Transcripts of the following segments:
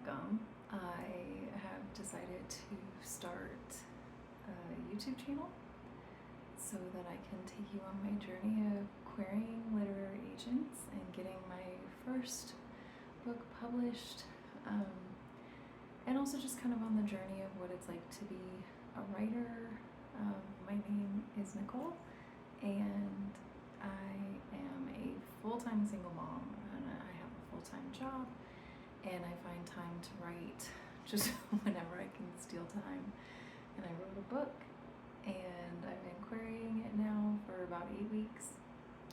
welcome. I have decided to start a YouTube channel so that I can take you on my journey of querying literary agents and getting my first book published, and also just kind of on the journey of what it's like to be a writer. My name is Nicole, and I am a full-time single mom, and I have a full-time job, and I find time to write just whenever I can steal time. And I wrote a book, and I've been querying it now for about 8 weeks.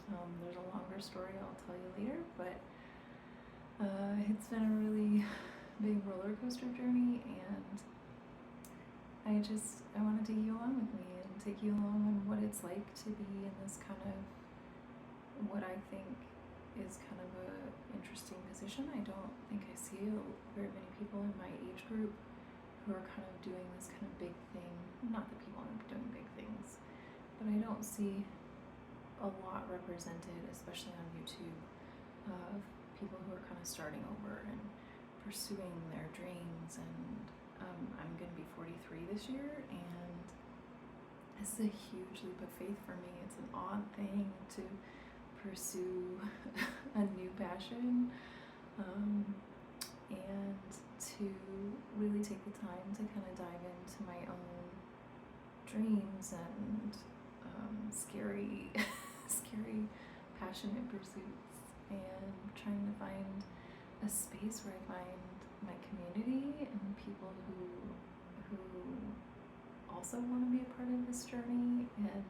There's a longer story I'll tell you later, but it's been a really big roller coaster journey, and I want to take you along with me and take you along on what it's like to be in this kind of, what I think is kind of a interesting position. I don't think I see very many people in my age group who are kind of doing this kind of big thing. Not that people aren't doing big things, but I don't see a lot represented, especially on YouTube, of people who are kind of starting over and pursuing their dreams. And I'm going to be 43 this year, and this is a huge leap of faith for me. It's an odd thing to pursue a new passion, and to really take the time to kind of dive into my own dreams and scary passionate pursuits, and trying to find a space where I find my community and people who also want to be a part of this journey. And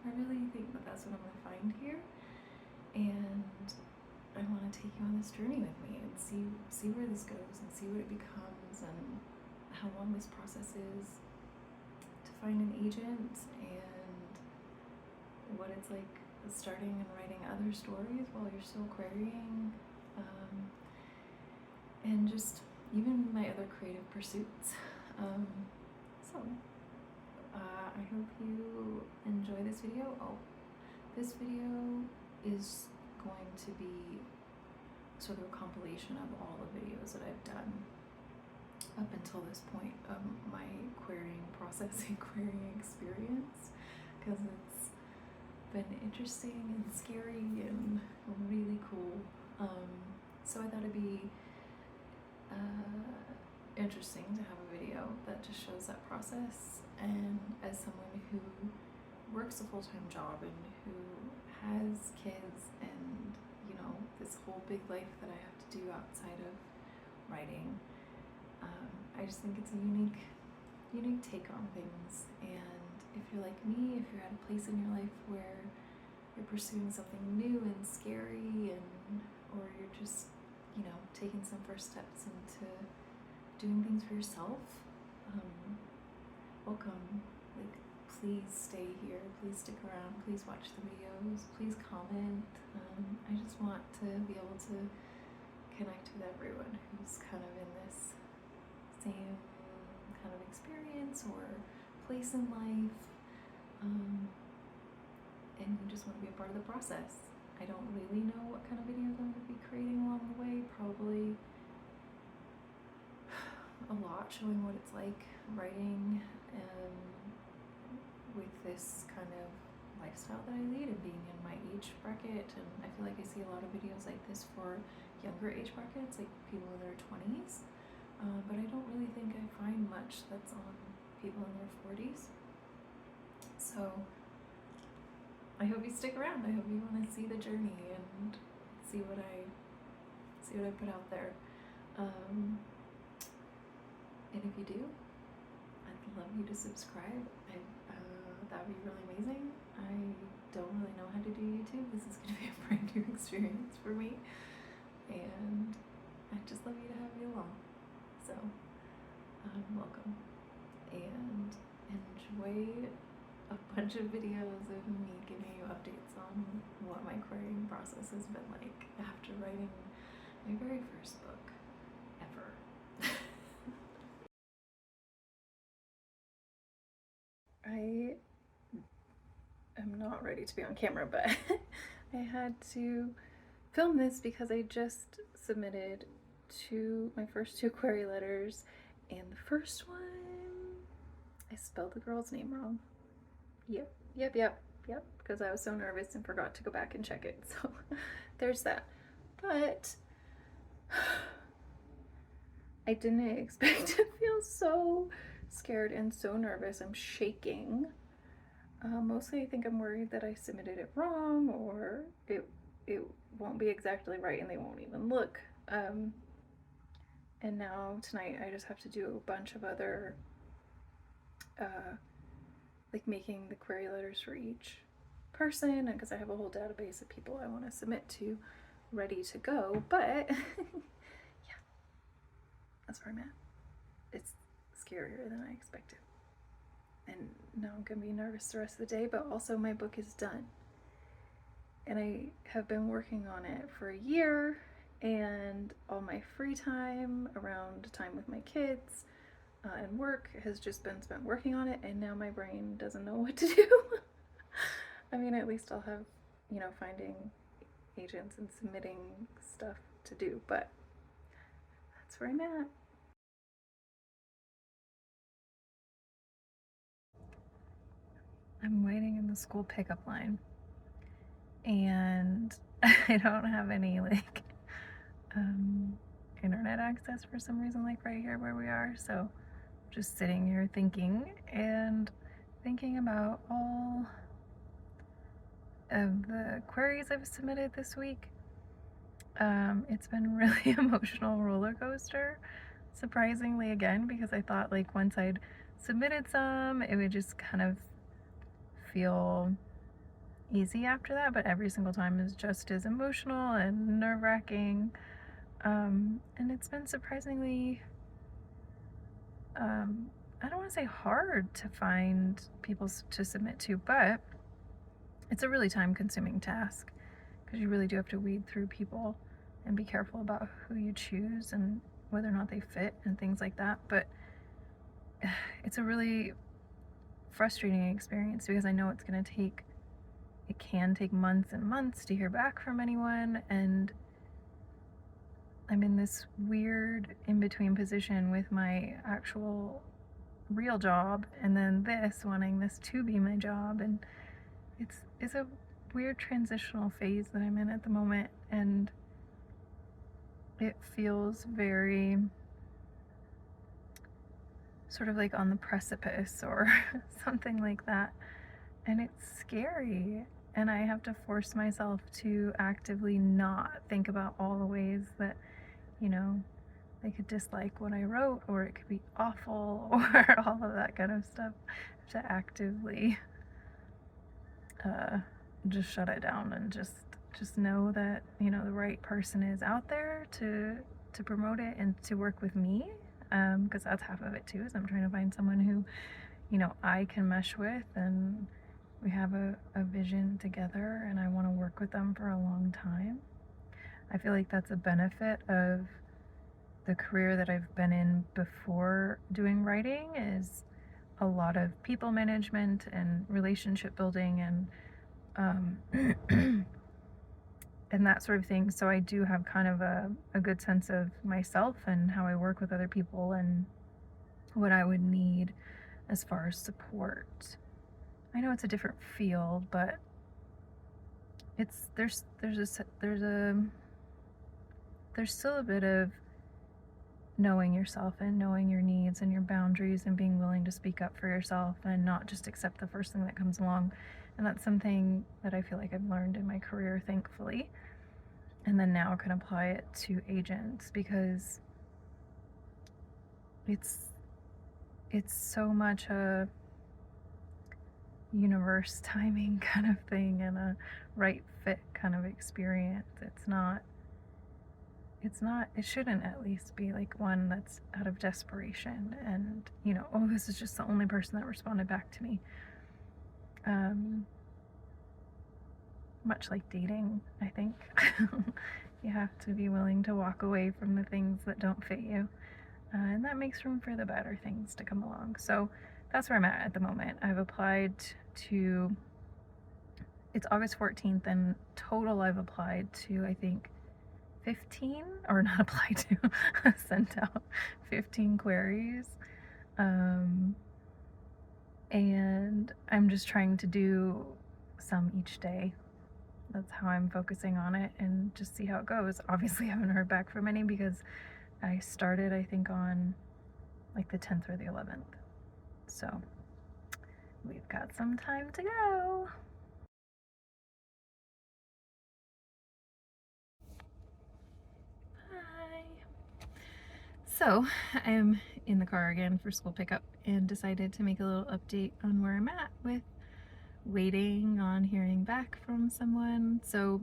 I really think that that's what I'm going to find here, and I want to take you on this journey with me and see where this goes and see what it becomes, and how long this process is to find an agent, and what it's like starting and writing other stories while you're still querying, and just even my other creative pursuits. I hope you enjoy this video. This video is going to be sort of a compilation of all the videos that I've done up until this point of my querying process and querying experience, because it's been interesting and scary and really cool. So I thought it'd be interesting to have a video that just shows that process. And as someone who works a full-time job and who has kids and, you know, this whole big life that I have to do outside of writing, I just think it's a unique take on things. And if you're like me, if you're at a place in your life where you're pursuing something new and scary, or you're just, you know, taking some first steps into doing things for yourself, welcome. Like, please stay here, please stick around, please watch the videos, please comment. I just want to be able to connect with everyone who's kind of in this same kind of experience or place in life, and you just want to be a part of the process. I don't really know what kind of videos I'm going to be creating along the way. Probably a lot showing what it's like writing with this kind of lifestyle that I lead, and being in my age bracket. And I feel like I see a lot of videos like this for younger age brackets, like people in their 20s, but I don't really think I find much that's on people in their 40s. So I hope you stick around. I hope you want to see the journey and see what I put out there. And if you do, I'd love you to subscribe. That would be really amazing. I don't really know how to do YouTube. This is going to be a brand new experience for me, and I'd just love you to have me along. So, welcome, and enjoy a bunch of videos of me giving you updates on what my querying process has been like after writing my very first book ever. I am not ready to be on camera, but I had to film this because I just submitted my first two query letters, and the first one, I spelled the girl's name wrong. Yep, because I was so nervous and forgot to go back and check it. So there's that. But I didn't expect to feel so scared and so nervous. I'm shaking. Mostly I think I'm worried that I submitted it wrong, or it won't be exactly right and they won't even look. And now tonight I just have to do a bunch of other like making the query letters for each person, because I have a whole database of people I want to submit to ready to go. But yeah, that's where I'm at. It's scarier than I expected. And now I'm going to be nervous the rest of the day, but also my book is done. And I have been working on it for a year, and all my free time around time with my kids and work has just been spent working on it, and now my brain doesn't know what to do. I mean, at least I'll have, finding agents and submitting stuff to do, but that's where I'm at. I'm waiting in the school pickup line, and I don't have any internet access for some reason, like right here where we are. So just sitting here thinking about all of the queries I've submitted this week. It's been a really emotional roller coaster, surprisingly, again, because I thought like once I'd submitted some, it would just kind of feel easy after that, but every single time is just as emotional and nerve-wracking. And it's been surprisingly, I don't want to say hard to find people to submit to, but it's a really time-consuming task, because you really do have to weed through people and be careful about who you choose and whether or not they fit and things like that. But it's a really frustrating experience, because I know it can take months and months to hear back from anyone, and I'm in this weird in-between position with my actual real job and then wanting this to be my job, and it's a weird transitional phase that I'm in at the moment, and it feels very sort of like on the precipice or something like that, and it's scary, and I have to force myself to actively not think about all the ways that they could dislike what I wrote, or it could be awful, or all of that kind of stuff. I have to actively just shut it down and just know that the right person is out there to promote it and to work with me, because that's half of it too, is I'm trying to find someone who I can mesh with, and we have a vision together, and I want to work with them for a long time. I feel like that's a benefit of the career that I've been in before doing writing, is a lot of people management and relationship building and and that sort of thing. So I do have kind of a good sense of myself and how I work with other people and what I would need as far as support. I know it's a different field, but there's still a bit of knowing yourself and knowing your needs and your boundaries and being willing to speak up for yourself and not just accept the first thing that comes along. And that's something that I feel like I've learned in my career, thankfully, and then now can apply it to agents, because it's so much a universe timing kind of thing and a right fit kind of experience. It shouldn't at least be like one that's out of desperation and, oh, this is just the only person that responded back to me. Much like dating, I think. You have to be willing to walk away from the things that don't fit you. And that makes room for the better things to come along. So that's where I'm at the moment. I've applied to, it's August 14th, and total I've applied to, I think, 15, or not apply to, sent out 15 queries. And I'm just trying to do some each day. That's how I'm focusing on it, and just see how it goes. Obviously, I haven't heard back from any because I started, I think, on like the 10th or the 11th. So we've got some time to go. Hi. So I'm in the car again for school pickup and decided to make a little update on where I'm at with waiting on hearing back from someone. So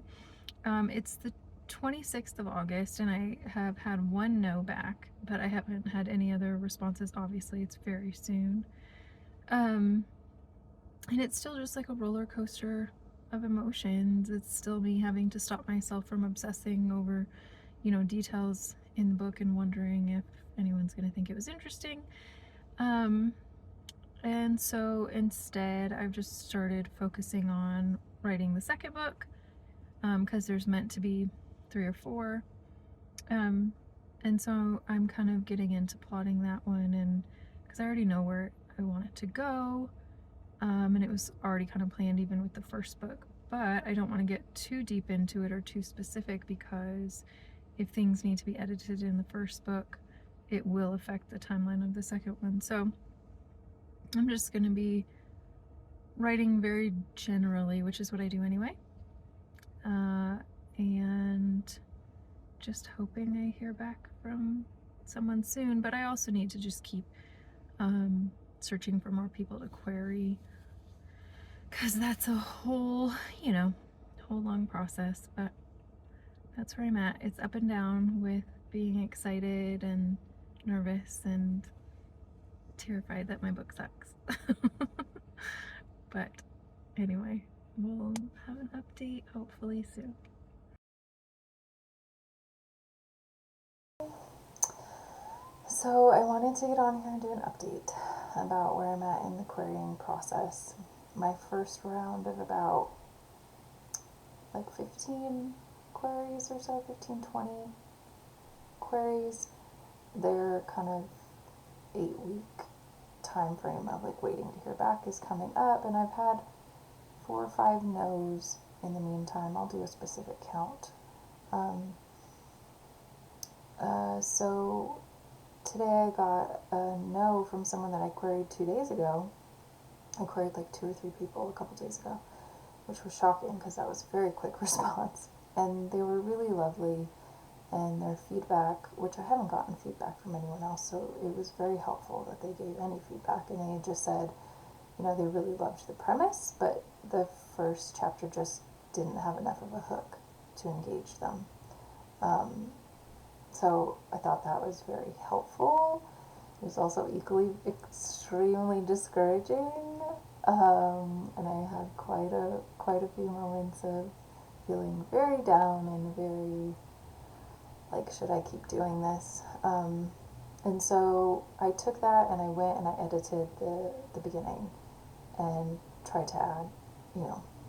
it's the 26th of August and I have had one no back, but I haven't had any other responses. Obviously, it's very soon. And it's still just like a roller coaster of emotions. It's still me having to stop myself from obsessing over, details in the book and wondering if anyone's going to think it was interesting. And so instead, I've just started focusing on writing the second book, because there's meant to be 3 or 4. And so I'm kind of getting into plotting that one, and because I already know where I want it to go, and it was already kind of planned even with the first book, but I don't want to get too deep into it or too specific, because if things need to be edited in the first book, it will affect the timeline of the second one. So I'm just going to be writing very generally, which is what I do anyway, and just hoping I hear back from someone soon. But I also need to just keep searching for more people to query, because that's a whole long process. But that's where I'm at. It's up and down with being excited and nervous and terrified that my book sucks. But anyway, we'll have an update hopefully soon. So I wanted to get on here and do an update about where I'm at in the querying process. My first round of about like 15 queries or so, 15, 20 queries, they're kind of 8-week time frame of like waiting to hear back is coming up, and I've had 4 or 5 no's in the meantime. I'll do a specific count. So today I got a no from someone that I queried 2 days ago. I queried like 2 or 3 people a couple days ago, which was shocking because that was a very quick response. And they were really lovely, and their feedback, which I haven't gotten feedback from anyone else, so it was very helpful that they gave any feedback. And they just said, they really loved the premise, but the first chapter just didn't have enough of a hook to engage them. So I thought that was very helpful. It was also equally extremely discouraging, and I had quite a few moments of feeling very down and very like, should I keep doing this? And so I took that and I went and I edited the beginning and tried to add,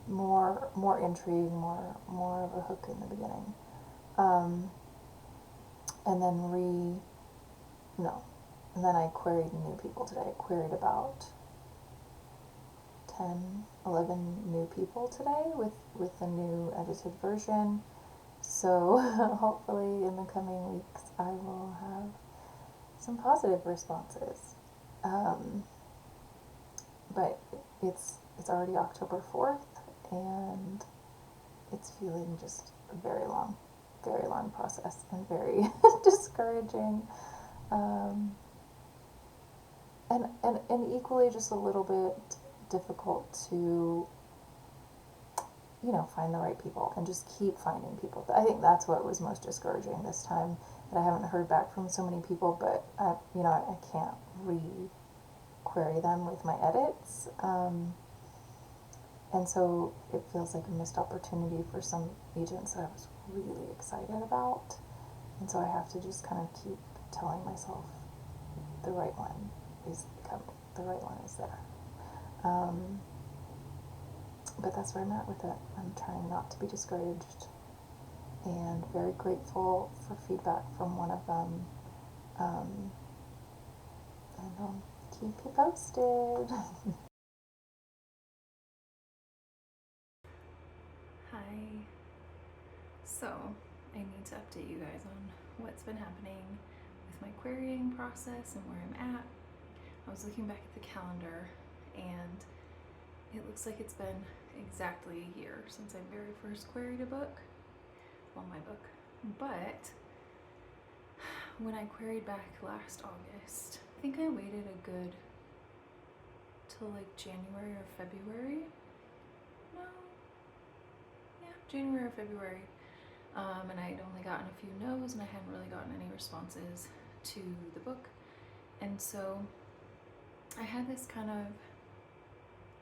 more intrigue, more of a hook in the beginning. And then I queried new people today. I queried about 10, 11 new people today with the new edited version. So hopefully in the coming weeks I will have some positive responses. But it's already October 4th, and it's feeling just a very long process and very discouraging, and equally just a little bit difficult to find the right people and just keep finding people. I think that's what was most discouraging this time, that I haven't heard back from so many people, but I can't re-query them with my edits, and so it feels like a missed opportunity for some agents that I was really excited about. And so I have to just kind of keep telling myself the right one is coming, the right one is there. But that's where I'm at with it. I'm trying not to be discouraged and very grateful for feedback from one of them. Um, and I'll keep you posted. Hi. So, I need to update you guys on what's been happening with my querying process and where I'm at. I was looking back at the calendar, and it looks like it's been exactly a year since I very first queried a book. Well, my book. But when I queried back last August, I think I waited a good till like January or February. No, yeah, January or February. And I had only gotten a few no's, and I hadn't really gotten any responses to the book. And so I had this kind of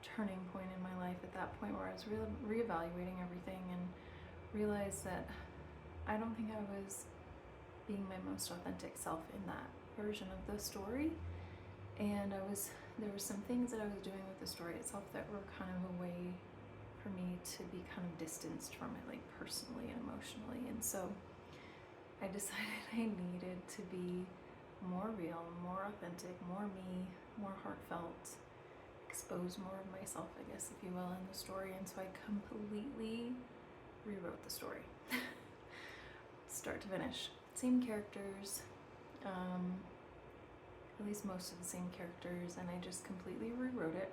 turning point in my life at that point where I was reevaluating everything and realized that I don't think I was being my most authentic self in that version of the story. And there were some things that I was doing with the story itself that were kind of a way for me to be kind of distanced from it, like personally and emotionally. And so I decided I needed to be more real, more authentic, more me, more heartfelt, expose more of myself, I guess, if you will, in the story. And so I completely rewrote the story, start to finish. Same characters, at least most of the same characters, and I just completely rewrote it.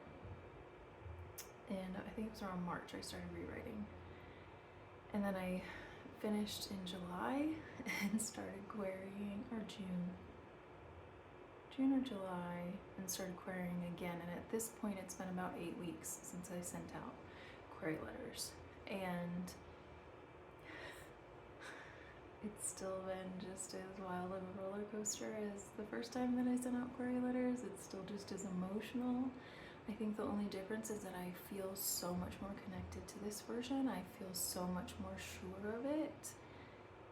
And I think it was around March I started rewriting. And then I finished in July and started querying, or June or July, and started querying again. And at this point, it's been about 8 weeks since I sent out query letters. And it's still been just as wild of a roller coaster as the first time that I sent out query letters. It's still just as emotional. I think the only difference is that I feel so much more connected to this version. I feel so much more sure of it.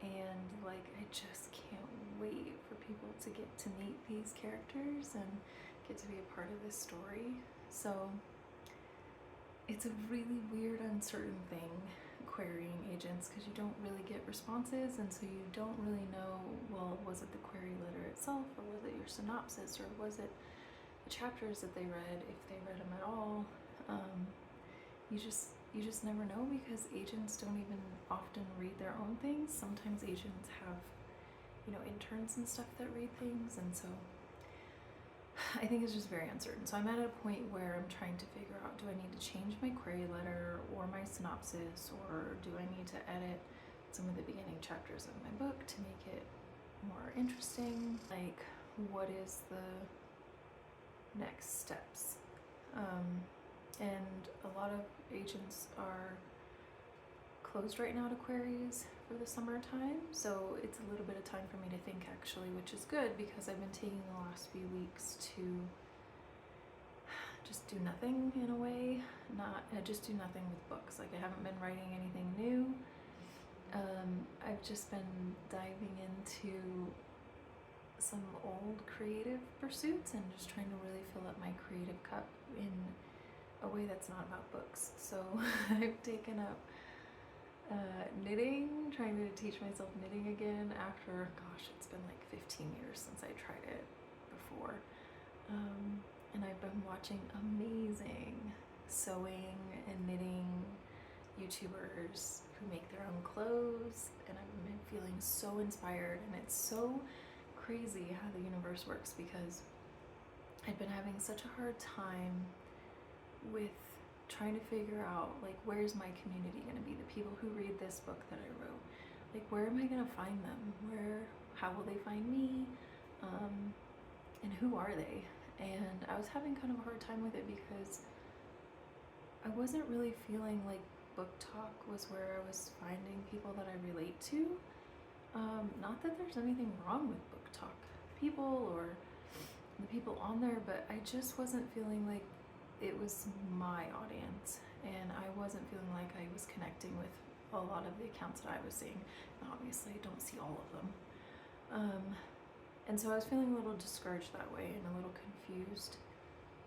And like, I just can't wait for people to get to meet these characters and get to be a part of this story. So it's a really weird, uncertain thing, querying agents, because you don't really get responses, and so you don't really know, well, was it the query letter itself, or was it your synopsis, or was it the chapters that they read, if they read them at all. You just never know, because agents don't even often read their own things. Sometimes agents have, interns and stuff that read things, and so I think it's just very uncertain. So I'm at a point where I'm trying to figure out, do I need to change my query letter or my synopsis, or do I need to edit some of the beginning chapters of my book to make it more interesting? Like, what is the next steps? And a lot of agents are closed right now to queries for the summertime, so it's a little bit of time for me to think, actually, which is good, because I've been taking the last few weeks to just do nothing, in a way. Just do nothing with books. Like, I haven't been writing anything new. I've just been diving into some old creative pursuits and just trying to really fill up my creative cup in a way that's not about books. So I've taken up knitting, trying to teach myself knitting again after, gosh, it's been like 15 years since I tried it before. And I've been watching amazing sewing and knitting YouTubers who make their own clothes, and I've been feeling so inspired. And it's so crazy how the universe works, because I'd been having such a hard time with trying to figure out, like, where's my community going to be? The people who read this book that I wrote, like, where am I going to find them? How will they find me? And who are they? And I was having kind of a hard time with it, because I wasn't really feeling like book talk was where I was finding people that I relate to. Not that there's anything wrong with book talk people or the people on there, but I just wasn't feeling like it was my audience, and I wasn't feeling like I was connecting with a lot of the accounts that I was seeing. And obviously, I don't see all of them. And so I was feeling a little discouraged that way, and a little confused,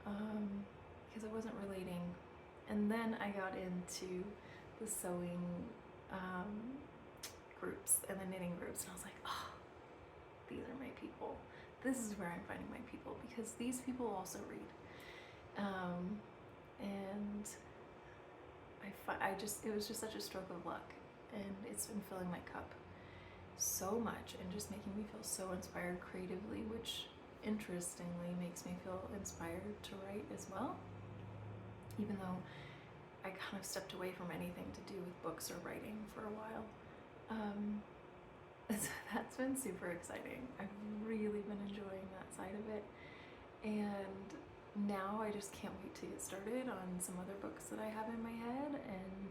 because I wasn't relating. And then I got into the sewing groups and the knitting groups, and I was like, oh, these are my people. This is where I'm finding my people, because these people also read. And it was just such a stroke of luck, and it's been filling my cup so much and just making me feel so inspired creatively, which interestingly makes me feel inspired to write as well, even though I kind of stepped away from anything to do with books or writing for a while. So that's been super exciting. I've really been enjoying that side of it, and now I just can't wait to get started on some other books that I have in my head, and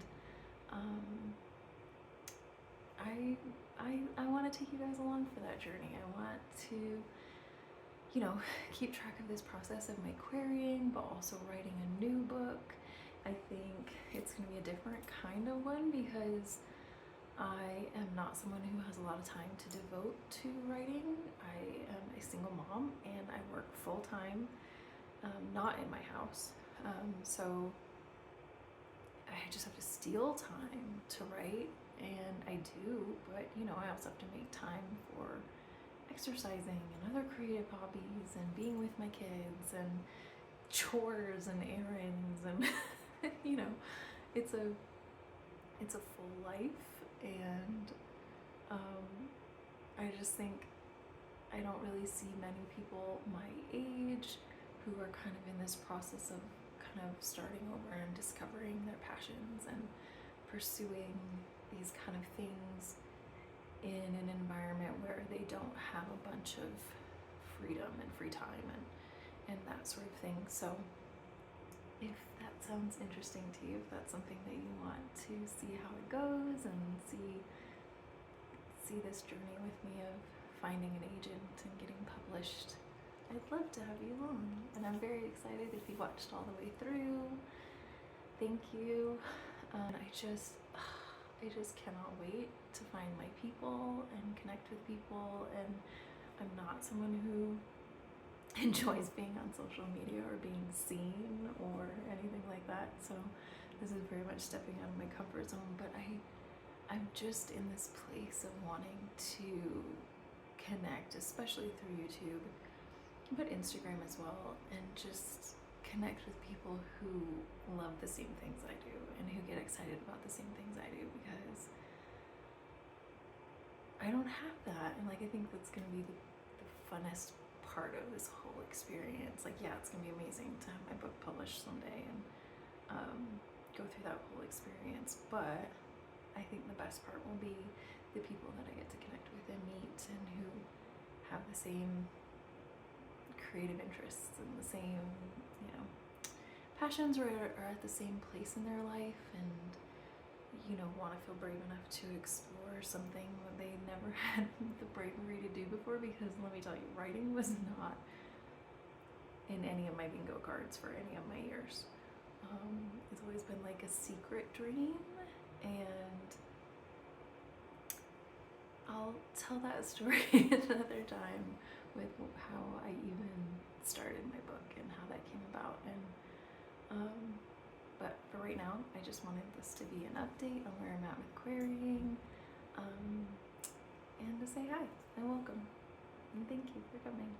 I want to take you guys along for that journey. I want to, you know, keep track of this process of my querying, but also writing a new book. I think it's going to be a different kind of one, because I am not someone who has a lot of time to devote to writing. I am a single mom and I work full time, not in my house. So I just have to steal time to write, and I do, but you know, I also have to make time for exercising and other creative hobbies and being with my kids and chores and errands and you know, it's a full life, and I just think I don't really see many people my age who are kind of in this process of kind of starting over and discovering their passions and pursuing these kind of things in an environment where they don't have a bunch of freedom and free time and that sort of thing. So if that sounds interesting to you, if that's something that you want to see how it goes and see this journey with me of finding an agent and getting published, I'd love to have you along. And I'm very excited if you watched all the way through. Thank you. I just cannot wait to find my people and connect with people, and I'm not someone who enjoys being on social media or being seen or anything like that, so this is very much stepping out of my comfort zone, but I'm just in this place of wanting to connect, especially through YouTube, but Instagram as well, and just connect with people who love the same things I do and who get excited about the same things I do, because I don't have that, and like I think that's gonna be the funnest part of this whole experience. Like, yeah, it's gonna be amazing to have my book published someday and go through that whole experience, but I think the best part will be the people that I get to connect with and meet, and who have the same creative interests and the same, you know, passions, or are at the same place in their life, and you know, want to feel brave enough to explore something that they never had the bravery to do before. Because let me tell you, writing was not in any of my bingo cards for any of my years. It's always been like a secret dream, and I'll tell that story another time with how I even started my book and how that came about. And but for right now, I just wanted this to be an update on where I'm at with querying, and to say hi and welcome, and thank you for coming.